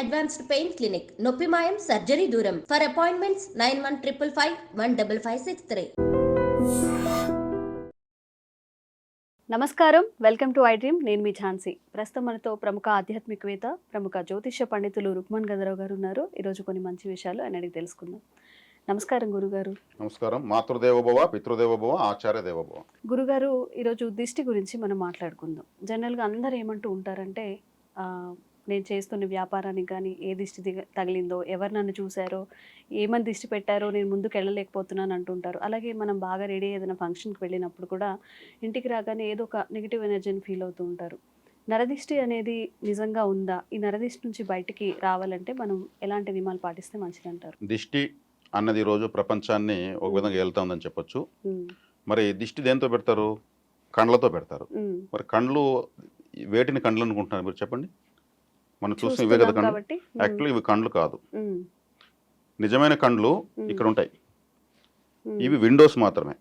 Advanced pain clinic. నొప్పి మాయం, surgery దూరం. For appointments 9155515563. నమస్కారం, వెల్కమ్ టు ఐ డ్రీమ్. నేను మీ ఝాన్సీ. ప్రస్తుతం మనతో ప్రముఖ ఆధ్యాత్మికవేత్త, ప్రముఖ జ్యోతిష్య పండితులు రుక్మన్ గంధరావు గారు ఉన్నారు. ఈరోజు కొన్ని మంచి విషయాలు ఆయన అడిగి తెలుసుకుందాం. నమస్కారం గురుగారు. నమస్కారం. మాతృదేవోభవ, పితృదేవోభవ, ఆచార్య దేవోభవ. గురుగారు, ఈరోజు దిష్టి గురించి మనం మాట్లాడుకుందాం. జనరల్గా అందరు ఏమంటూ ఉంటారంటే, నేను చేస్తున్న వ్యాపారానికి కానీ ఏ దిష్టి తగిలిందో, ఎవరు నన్ను చూశారో, ఏమని దిష్టి పెట్టారో నేను ముందుకు వెళ్ళలేకపోతున్నాను అంటుంటారు. అలాగే మనం బాగా రెడీ ఏదైనా ఫంక్షన్కి వెళ్ళినప్పుడు కూడా ఇంటికి రాగానే ఏదో ఒక నెగిటివ్ ఎనర్జీని ఫీల్ అవుతూ ఉంటారు. నరదిష్టి అనేది నిజంగా ఉందా? ఈ నరదిష్టి నుంచి బయటికి రావాలంటే మనం ఎలాంటి నియమాలు పాటిస్తే మంచిదంటారు? దిష్టి అన్నది రోజు ప్రపంచాన్ని ఒక విధంగా వెళ్తా ఉందని చెప్పొచ్చు. మరి దిష్టి దేంతో పెడతారు? కండ్లతో పెడతారు. మరి కండ్లు వేటిని కండ్లు అనుకుంటున్నారు మీరు చెప్పండి? మనం చూసిన ఇవే కదా కండ్లు. యాక్చువల్లీ ఇవి కండ్లు కాదు. నిజమైన కండ్లు ఇక్కడ ఉంటాయి. ఇవి విండోస్ మాత్రమే,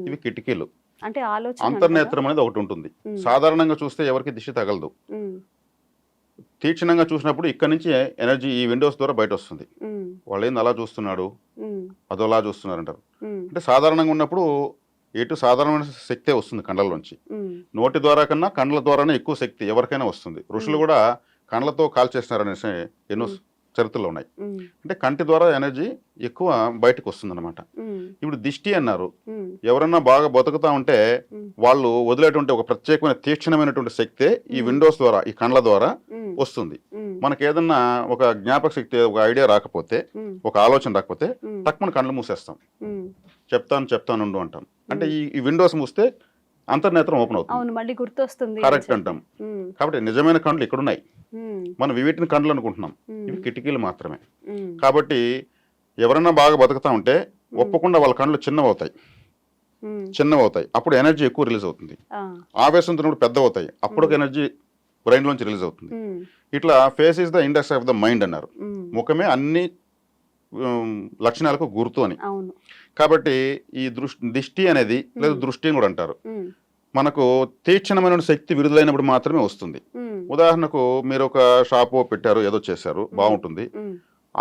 ఇవి కిటికీలు. అంటే అంతర్నేత్రం అనేది ఒకటి ఉంటుంది. సాధారణంగా చూస్తే ఎవరికి దిష్టి తగలదు. తీక్షణంగా చూసినప్పుడు ఇక్కడ నుంచి ఎనర్జీ ఈ విండోస్ ద్వారా బయట వస్తుంది. వాళ్ళు ఏంది అలా చూస్తున్నాడు, అదోలా చూస్తున్నారు అంటారు. అంటే సాధారణంగా ఉన్నప్పుడు ఎటు సాధారణమైన శక్తే వస్తుంది కండ్లలోంచి. నోటి ద్వారా కన్నా కండ్ల ద్వారానే ఎక్కువ శక్తి ఎవరికైనా వస్తుంది. ఋషులు కూడా కండ్లతో కాల్చేస్తున్నారనేసి ఎన్నో చరిత్రలు ఉన్నాయి. అంటే కంటి ద్వారా ఎనర్జీ ఎక్కువ బయటకు వస్తుంది అనమాట. ఇప్పుడు దిష్టి అన్నారు. ఎవరన్నా బాగా బతుకుతా ఉంటే వాళ్ళు వదిలేటువంటి ఒక ప్రత్యేకమైన తీక్షణమైనటువంటి శక్తి ఈ విండోస్ ద్వారా, ఈ కండ్ల ద్వారా వస్తుంది. మనకి ఏదన్నా ఒక జ్ఞాపక శక్తి, ఒక ఐడియా రాకపోతే, ఒక ఆలోచన రాకపోతే తక్కువ కండ్లు మూసేస్తాం. చెప్తాను ఉండు అంటాం. అంటే ఈ విండోస్ మూస్తే అంతర్నేత్రం ఓపెన్ అవుతుంది. కరెక్ట్ అంటాం. కాబట్టి నిజమైన కండ్లు ఇక్కడ ఉన్నాయి. మనం వీటిని కండ్లు అనుకుంటున్నాం. ఇవి కిటికీలు మాత్రమే. కాబట్టి ఎవరన్నా బాగా బతుకుతా ఉంటే ఒప్పకుండా వాళ్ళ కండ్లు చిన్నవవుతాయి. అప్పుడు ఎనర్జీ ఎక్కువ రిలీజ్ అవుతుంది. ఆవేశంతో పెద్ద అవుతాయి. అప్పుడు ఎనర్జీ బ్రెయిన్ లోంచి రిలీజ్ అవుతుంది. ఇట్లా face is the index of the mind అన్నారు. ముఖమే అన్ని లక్షణాలకు గుర్తు అని. కాబట్టి ఈ దిష్టి అనేది లేదా దృష్టి అని కూడా అంటారు. మనకు తీక్షణమైన శక్తి విడుదలైనప్పుడు మాత్రమే వస్తుంది. ఉదాహరణకు మీరు ఒక షాపు పెట్టారు, ఏదో చేశారు, బాగుంటుంది.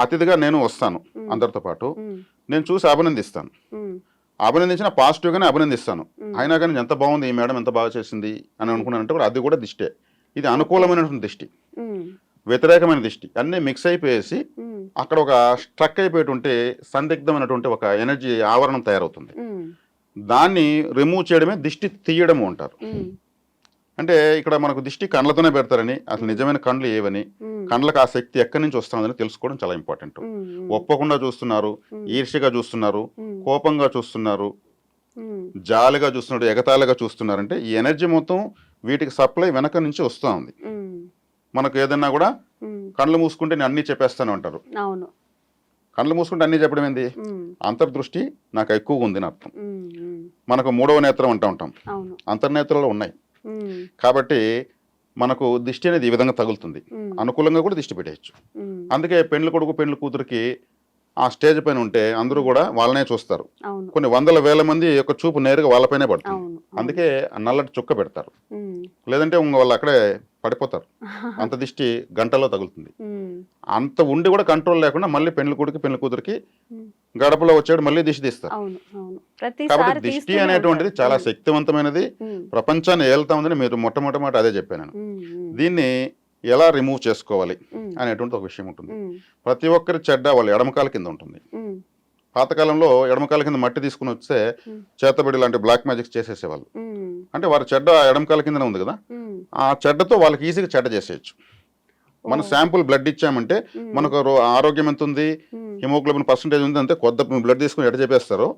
అతిథిగా నేను వస్తాను అందరితో పాటు. నేను చూసి అభినందించిన పాజిటివ్గానే అభినందిస్తాను. అయినా కానీ ఎంత బాగుంది ఈ మేడం, ఎంత బాగా చేసింది అని అనుకున్నానంటే కూడా అది కూడా దిష్టే. ఇది అనుకూలమైనటువంటి దిష్టి, వ్యతిరేకమైన దిష్టి అన్నీ మిక్స్ అయిపోయేసి అక్కడ ఒక స్ట్రక్ అయిపోయేటువంటి సందిగ్ధమైనటువంటి ఒక ఎనర్జీ ఆవరణం తయారవుతుంది. దాన్ని రిమూవ్ చేయడమే దిష్టి తీయడము అంటారు. అంటే ఇక్కడ మనకు దిష్టి కండ్లతోనే పెడతారని, అసలు నిజమైన కండ్లు ఏవని, కండ్లకు ఆ శక్తి ఎక్కడి నుంచి వస్తున్నదని తెలుసుకోవడం చాలా ఇంపార్టెంట్. ఒప్పకుండా చూస్తున్నారు, ఈర్ష్యగా చూస్తున్నారు, కోపంగా చూస్తున్నారు, జాలిగా చూస్తున్నారు, ఎగతాళిగా చూస్తున్నారంటే ఈ ఎనర్జీ మొత్తం వీటికి సప్లై వెనక నుంచి వస్తూ ఉంది. మనకు ఏదన్నా కూడా కళ్ళు మూసుకుంటే నేను అన్నీ చెప్పేస్తాను అంటారు. కళ్ళు మూసుకుంటే అన్నీ చెప్పడం ఏంది? అంతర్దృష్టి నాకు ఎక్కువగా ఉంది అని అర్థం. మనకు మూడవ నేత్రం అంటూ ఉంటాం, అంతర్నేత్రంలో ఉన్నాయి. కాబట్టి మనకు దిష్టి అనేది ఈ విధంగా తగులుతుంది. అనుకూలంగా కూడా దిష్టి పెట్టేయచ్చు. అందుకే పెండ్లి కొడుకు పెండ్లి కూతురికి ఆ స్టేజ్ పైన ఉంటే అందరూ కూడా వాళ్ళనే చూస్తారు. కొన్ని వందల వేల మంది యొక్క చూపు నేరుగా వాళ్ళపైనే పడుతుంది. అందుకే నల్లటి చుక్క పెడతారు, లేదంటే వాళ్ళు అక్కడే పడిపోతారు. అంత దిష్టి గంటలో తగులుతుంది. అంత ఉండి కూడా కంట్రోల్ లేకుండా మళ్ళీ పెండ్లి కొడుకు పెండ్లి కూతురికి గడపలో వచ్చాడు మళ్ళీ దిష్టి తీస్తారు. కాబట్టి దిష్టి అనేటువంటిది చాలా శక్తివంతమైనది, ప్రపంచాన్ని ఏళ్తా ఉందని మీరు మొట్టమొదటి అదే చెప్పాను. దీన్ని ఎలా రిమూవ్ చేసుకోవాలి అనేటువంటి ఒక విషయం ఉంటుంది. ప్రతి ఒక్కరి చెడ్డ వాళ్ళ ఎడమకాల కింద ఉంటుంది. పాతకాలంలో ఎడమకాల కింద మట్టి తీసుకుని వస్తే చేతబడి లాంటి బ్లాక్ మ్యాజిక్స్ చేసేసేవాళ్ళు. అంటే వారి చెడ్డ ఎడమకాల కిందనే ఉంది కదా, ఆ చెడ్డతో వాళ్ళకి ఈజీగా చెడ్డ చేసేయచ్చు. మన శాంపుల్ బ్లడ్ ఇచ్చామంటే మనకు ఆరోగ్యం ఎంత ఉంది, హిమోగ్లోబిన్ పర్సెంటేజ్ ఉంది, అంతే కొద్ది బ్లడ్ తీసుకుని ఎడ చెప్పేస్తారో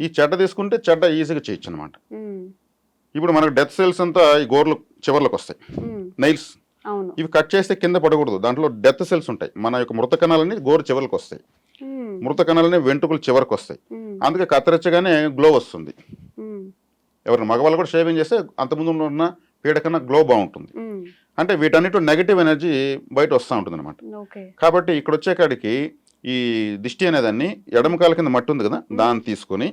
ఈ చెడ్డ తీసుకుంటే చెడ్డ ఈజీగా చేయొచ్చు అనమాట. ఇప్పుడు మనకు డెత్ సెల్స్ అంతా ఈ గోర్లు చివర్లకు వస్తాయి, నైల్స్. ఇవి కట్ చేస్తే కింద పడకూడదు, దాంట్లో డెత్ సెల్స్ ఉంటాయి. మన యొక్క మృత కణాలని గోరు చివరికి వస్తాయి, మృత కణాలని వెంట్రుకలు చివరికి వస్తాయి. అందుకే కత్తిరించగానే గ్లో వస్తుంది. ఎవరైనా మగవాళ్ళు కూడా షేవింగ్ చేస్తే అంతకుముందు ఉన్న పీడ కన్నా గ్లో బాగుంటుంది. అంటే వీటన్నిటి నెగిటివ్ ఎనర్జీ బయట వస్తూ ఉంటుంది అనమాట. కాబట్టి ఇక్కడ వచ్చే కాడికి ఈ దిష్టి అనేదాన్ని ఎడమకాల కింద మట్టి ఉంది కదా, దాన్ని తీసుకొని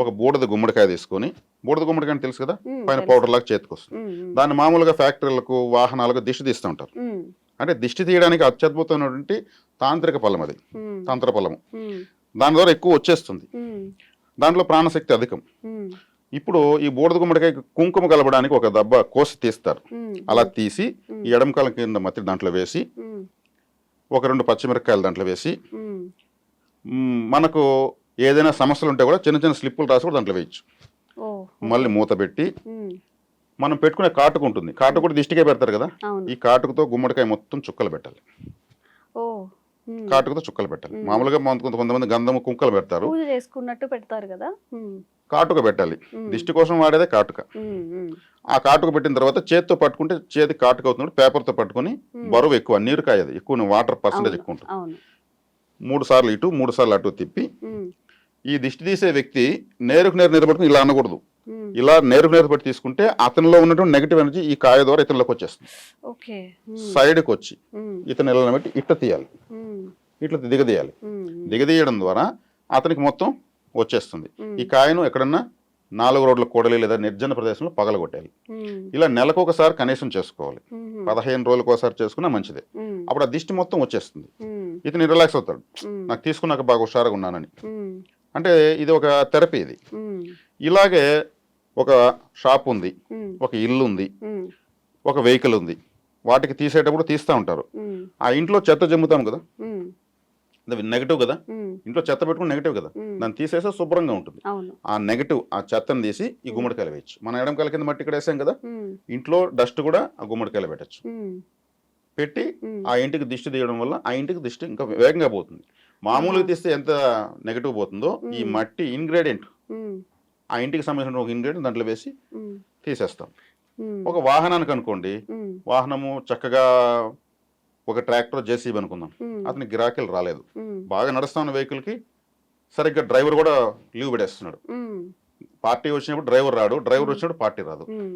ఒక బూడిద గుమ్మడికాయ తీసుకొని, బూడిద గుమ్మడికాయ తెలుసు కదా, పైన పౌడర్ లాగా చేతికి వస్తుంది. దాన్ని మామూలుగా ఫ్యాక్టరీలకు వాహనాలకు దిష్టి తీస్తూ ఉంటారు. అంటే దిష్టి తీయడానికి అత్యద్భుతమైనటువంటి తాంత్రిక ఫలం అది, ఉమ్, తంత్ర ఫలము. ఉమ్, దాని ద్వారా ఎక్కువ వచ్చేస్తుంది, ఉమ్, దాంట్లో ప్రాణశక్తి అధికం. ఉమ్, ఇప్పుడు ఈ బూడిద గుమ్మడికాయ కుంకుమ కలపడానికి ఒక దెబ్బ కోసి తీస్తారు. ఉమ్, అలా తీసి ఈ ఎడమకాల కింద మధ్య దాంట్లో వేసి ఉమ్, ఒక 2 పచ్చిమిరపకాయలు దాంట్లో వేసి ఉమ్, మనకు ఏదైనా సమస్యలు ఉంటే కూడా చిన్న చిన్న స్లిప్పులు రాసి కూడా దాంట్లో వేయచ్చు. ఓ, మళ్ళీ మూత పెట్టి ఉమ్, మనం పెట్టుకునే కాటుకు ఉంటుంది, కాటుకు కూడా దిష్టికే పెడతారు కదా, అవును, ఈ కాటుకుతో గుమ్మడికాయ మొత్తం చుక్కలు పెట్టాలి. ఓ, ఉమ్, కాటుకుతో చుక్కలు పెట్టాలి. మామూలుగా కొంతమంది గంధము కుంకలు పెడతారు, పూజ చేసుకున్నట్టు పెడతారు కదా. ఉమ్, కాటుక పెట్టాలి. ఉమ్, దిష్టి కోసం వాడేదే కాటుక. ఉమ్, ఉమ్, ఆ కాటుక పెట్టిన తర్వాత చేతితో పట్టుకుంటే చేతి కాటుక అవుతుంది, పేపర్తో పట్టుకుని బరువు ఎక్కువ, నీరు కాయదు ఎక్కువ, వాటర్ పర్సెంటేజ్ ఎక్కువ ఉంటుంది. అవును, 3 సార్లు ఇటు 3 సార్లు అటు తిప్పి ఉమ్, ఈ దిష్టి తీసే వ్యక్తి నేరుకు నేరు నిలబడుకుని ఇలా అనకూడదు, ఉమ్, ఇలా నేరుకు నేరు పట్టి తీసుకుంటే అతనిలో ఉన్నటువంటి నెగిటివ్ ఎనర్జీ ఈ కాయ ద్వారా ఇతనిలోకి వచ్చేస్తుంది. ఓకే, ఉమ్, సైడ్కి వచ్చి ఉమ్, ఇతను ఇలా పెట్టి ఇట్లా తీయాలి, ఉమ్, ఇట్లా దిగదీయాలి. ఉమ్, దిగదీయడం ద్వారా అతనికి మొత్తం వచ్చేస్తుంది. ఉమ్, ఈ కాయను ఎక్కడన్నా 4 రోడ్ల కూడలి లేదా నిర్జన ప్రదేశంలో పగలగొట్టాలి. ఉమ్, ఇలా నెలకు ఒకసారి కనీసం చేసుకోవాలి, ఉమ్, 15 రోజులకు ఒకసారి చేసుకున్నా మంచిదే. ఉమ్, అప్పుడు ఆ దిష్టి మొత్తం వచ్చేస్తుంది, ఉమ్, ఇతను రిలాక్స్ అవుతాడు, ఉమ్, నాకు తీసుకున్నాక బాగా హుషారుగా ఉన్నానని. ఉమ్, అంటే ఇది ఒక థెరపీ ఇది. ఉమ్, ఇలాగే ఒక షాప్ ఉంది, ఉమ్, ఒక ఇల్లు ఉంది, ఉమ్, ఒక వెహికల్ ఉంది, వాటికి తీసేటప్పుడు తీస్తూ ఉంటారు. ఉమ్, ఆ ఇంట్లో చెత్త జమ్ముతాం కదా, ఉమ్, నెగిటివ్ కదా, ఉమ్, ఇంట్లో చెత్త పెట్టుకుని నెగిటివ్ కదా, ఉమ్, దాన్ని తీసేస్తే శుభ్రంగా ఉంటుంది. అవును, ఆ నెగిటివ్ ఆ చెత్తను తీసి ఈ గుమ్మడికాయలు వేయచ్చు. మన ఎడమకాయల కింద మట్టి ఇక్కడ వేసాం కదా, ఉమ్, ఇంట్లో డస్ట్ కూడా ఆ గుమ్మడికాయలు పెట్టచ్చు. ఉమ్, పెట్టి ఉమ్, ఆ ఇంటికి దిష్టి తీయడం వల్ల ఆ ఇంటికి దిష్టి ఇంకా వేగంగా పోతుంది. మామూలుగా తీస్తే ఎంత నెగిటివ్ పోతుందో ఈ మట్టి ఇంగ్రీడియంట్, ఉమ్, ఆ ఇంటికి సంబంధించిన ఒక ఇంగ్రీడియంట్ దాంట్లో వేసి ఉమ్, తీసేస్తాం. ఉమ్, ఒక వాహనానికి అనుకోండి, ఉమ్, వాహనము చక్కగా ఒక ట్రాక్టర్ జేసీబీ అనుకుందాం, ఉమ్, అతనికి గిరాకీలు రాలేదు, ఉమ్, బాగా నడుస్తున్న వెహికల్కి సరిగ్గా డ్రైవర్ కూడా లీవ్ పెడేస్తున్నాడు. ఉమ్, పార్టీ వచ్చినప్పుడు డ్రైవర్ రాడు, డ్రైవర్ వచ్చినప్పుడు పార్టీ రాదు. ఉమ్,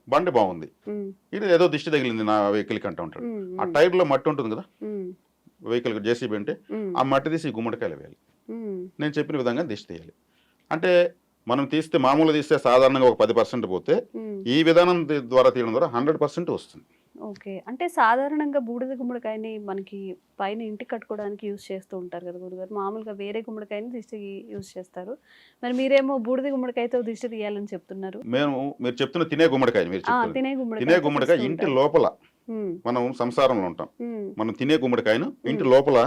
బండి బాగుంది, ఉమ్, ఇది ఏదో దిష్టి తగిలింది నా వెహికల్కి అంటూ ఉంటాడు. ఉమ్, ఆ టైర్లో మట్టి ఉంటుంది కదా, ఉమ్, వెహికల్ జేసీబీ అంటే ఉమ్, ఆ మట్టి తీసి ఈ గుమ్మడికాయలు వేయాలి. ఉమ్, నేను చెప్పిన విధంగా దిష్టి తీయాలి. అంటే మనం తీస్తే మామూలుగా తీస్తే సాధారణంగా ఒక 10% పోతే ఉమ్. ఈ విధానం ద్వారా తీయడం ద్వారా 100% వస్తుంది. ఓకే, అంటే సాధారణంగా బూడిద గుమ్మడికాయని మనకి పైన ఇంటికి కట్టుకోవడానికి యూజ్ చేస్తూ ఉంటారు కదా గురుగారు. మామూలుగా వేరే గుమ్మడికాయని దిష్టికి యూజ్ చేస్తారు, మరి మీరేమో బూడిద గుమ్మడికాయతో దిష్టి తీయాలని చెప్తున్నారు. మీరు చెప్తున్న తినే గుమ్మడికాయ, మీరు చెప్తున్నది తినే తినే గుమ్మడికాయ ఇంటి లోపల, ఉమ్, మనం సంసారంలో ఉంటాం, ఉమ్, మనం తినే గుమ్మడికాయను ఇంటి లోపల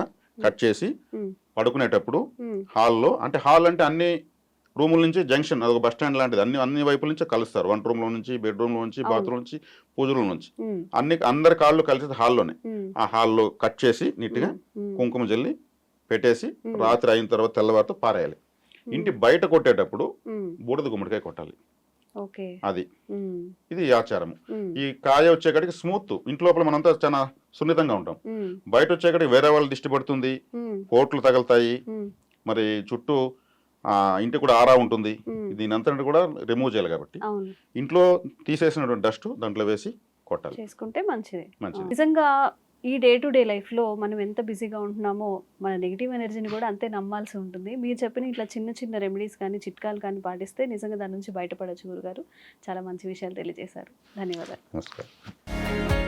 కట్ చేసి ఉమ్, పడుకునేటప్పుడు ఉమ్, హాల్లో, అంటే హాల్ అంటే అన్ని రూముల నుంచి జంక్షన్, అదొక బస్ స్టాండ్ లాంటిది, అన్ని వైపుల నుంచి కలుస్తారు. వంట రూమ్లో నుంచి, బెడ్రూమ్లో నుంచి, బాత్రూమ్ నుంచి, పూజ రూమ్ నుంచి, ఉమ్, అందరి కాళ్ళు కలిసి హాల్లోనే. ఉమ్, ఆ హాల్లో కట్ చేసి నీట్గా ఉమ్, కుంకుమ జల్లి పెట్టేసి ఉమ్. రాత్రి అయిన తర్వాత తెల్లవారితో పారేయాలి. ఇంటి బయట కొట్టేటప్పుడు ఉమ్, బూడిద గుమ్మడికాయ కొట్టాలి. ఓకే, అది ఉమ్, ఇది ఆచారము. ఉమ్, ఈ కాయ వచ్చేకాడికి స్మూత్, ఇంటి లోపల మనంతా చాలా సున్నితంగా ఉంటాం, ఉమ్, బయట వచ్చేకాడికి వేరే వాళ్ళు దిష్టి పడుతుంది, ఉమ్, కోట్లు తగులుతాయి, ఉమ్, మరి చుట్టూ ఇంటి కూడా ఆరా ఉంటుంది. ఉమ్, దీని అంతా కూడా రిమూవ్ చేయాలి కాబట్టి అవును, ఇంట్లో తీసేసినటువంటి డస్ట్ దాంట్లో వేసి కొట్టాలి, చేసుకుంటే మంచిదే. మంచిది. నిజంగా ఈ డే టు డే లైఫ్లో మనం ఎంత బిజీగా ఉంటున్నామో మన నెగిటివ్ ఎనర్జీని కూడా అంతే నమ్మాల్సి ఉంటుంది. మీరు చెప్పిన ఇట్లా చిన్న చిన్న రెమెడీస్ కానీ చిట్కాలు కానీ పాటిస్తే నిజంగా దాని నుంచి బయటపడచ్చు గురుగారు. చాలా మంచి విషయాలు తెలియజేశారు, ధన్యవాదాలు. నమస్కారం.